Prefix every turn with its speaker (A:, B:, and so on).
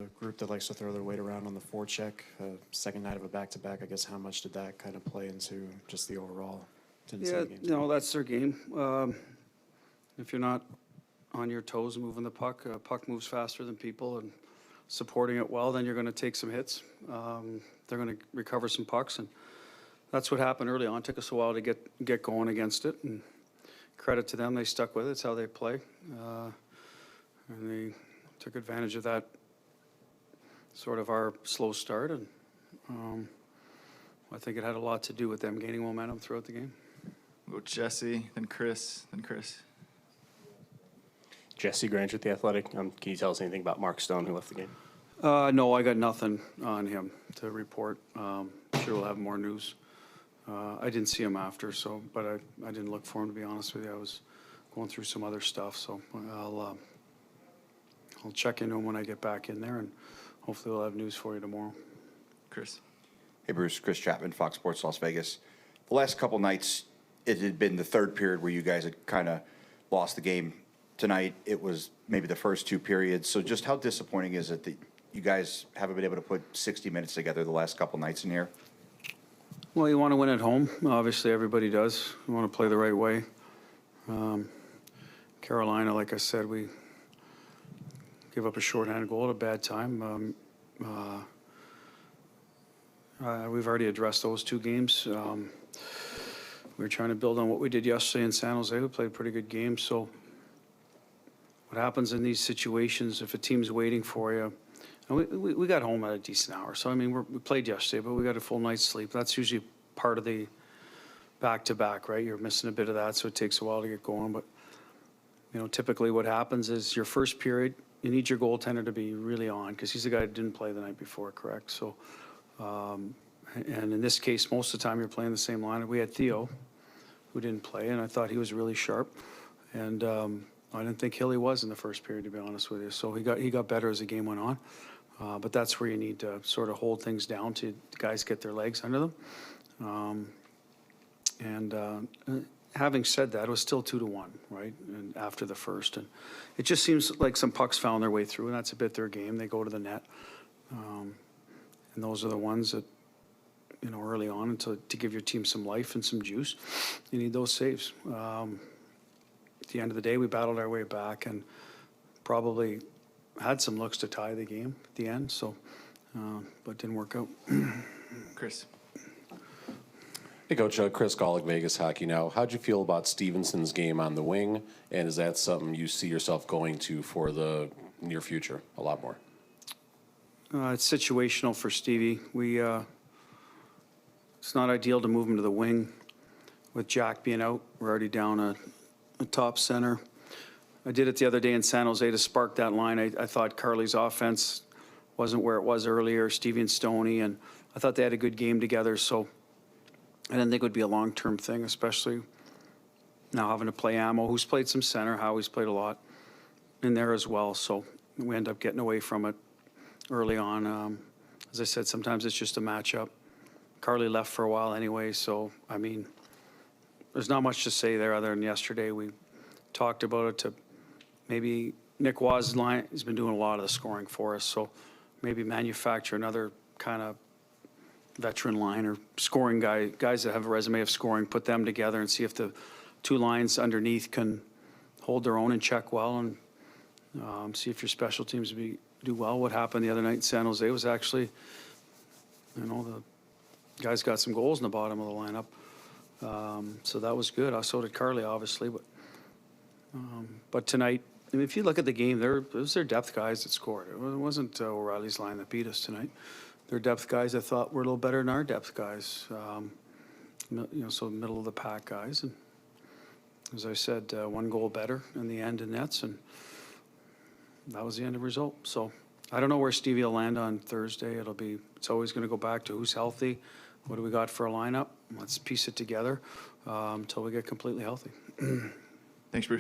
A: A group that likes to throw their weight around on the forecheck, second night of a back-to-back. I guess how much did that kind of play into just the overall?
B: Yeah, no, that's their game. If you're not on your toes moving the puck moves faster than people and supporting it well, then you're going to take some hits. They're going to recover some pucks, and that's what happened early on. It took us a while to get going against it, and credit to them, they stuck with it. It's how they play, and they took advantage of that sort of our slow start, and I think it had a lot to do with them gaining momentum throughout the game.
C: We'll go Jesse, then Chris, then Chris.
D: Jesse Granger at The Athletic. Can you tell us anything about Mark Stone, who left the game?
B: No, I got nothing on him to report. Sure we'll have more news. I didn't see him after, but I didn't look for him, to be honest with you. I was going through some other stuff, so I'll check into him when I get back in there, and hopefully we'll have news for you tomorrow.
C: Chris.
E: Hey, Bruce. Chris Chapman, Fox Sports Las Vegas. The last couple nights, it had been the third period where you guys had kind of lost the game. Tonight, it was maybe the first two periods. So just how disappointing is it that you guys haven't been able to put 60 minutes together the last couple nights in here?
B: Well, you want to win at home. Obviously, everybody does. You want to play the right way. Carolina, like I said, we give up a shorthanded goal at a bad time. We've already addressed those two games. We were trying to build on what we did yesterday in San Jose. We played a pretty good game. So what happens in these situations, if a team's waiting for you, and we got home at a decent hour. So, I mean, we played yesterday, but we got a full night's sleep. That's usually part of the back-to-back, right? You're missing a bit of that, so it takes a while to get going. But, you know, typically what happens is your first period, you need your goaltender to be really on because he's the guy who didn't play the night before, correct? So, and in this case, most of the time you're playing the same line. We had Theo, who didn't play, and I thought he was really sharp. And I didn't think Hilly was in the first period, to be honest with you. So he got better as the game went on. But that's where you need to sort of hold things down to the guys get their legs under them. Having said that, it was still 2-1, right? And after the first, and it just seems like some pucks found their way through, and that's a bit their game. They go to the net, and those are the ones that, you know, early on, and to give your team some life and some juice, you need those saves. At the end of the day, we battled our way back and probably had some looks to tie the game at the end, so, but didn't work out.
C: Chris.
D: Hey, Coach. Chris Golick, Vegas Hockey Now. How'd you feel about Stevenson's game on the wing, and is that something you see yourself going to for the near future a lot more?
B: It's situational for Stevie. It's not ideal to move him to the wing with Jack being out. We're already down a top center. I did it the other day in San Jose to spark that line. I thought Carly's offense wasn't where it was earlier, Stevie and Stoney, and I thought they had a good game together, so I didn't think it would be a long-term thing, especially now having to play Ammo, who's played some center. Howie's played a lot in there as well, so we end up getting away from it early on. As I said, sometimes it's just a matchup. Carly left for a while anyway, so, I mean, there's not much to say there other than yesterday we talked about it to maybe Nick Waz's line has been doing a lot of the scoring for us, so maybe manufacture another kind of veteran line or scoring guys that have a resume of scoring, put them together and see if the two lines underneath can hold their own and check well, and see if your special teams do well. What happened the other night in San Jose was actually, you know, the guys got some goals in the bottom of the lineup. So that was good. So did Carly, obviously. But tonight, I mean, if you look at the game, it was their depth guys that scored. It wasn't O'Reilly's line that beat us tonight. Their depth guys, I thought, were a little better than our depth guys. You know, so middle of the pack guys. And as I said, one goal better in the end in nets, and that was the end of the result. So I don't know where Stevie will land on Thursday. It's always going to go back to who's healthy. What do we got for a lineup? Let's piece it together until we get completely healthy.
C: Thanks, Bruce.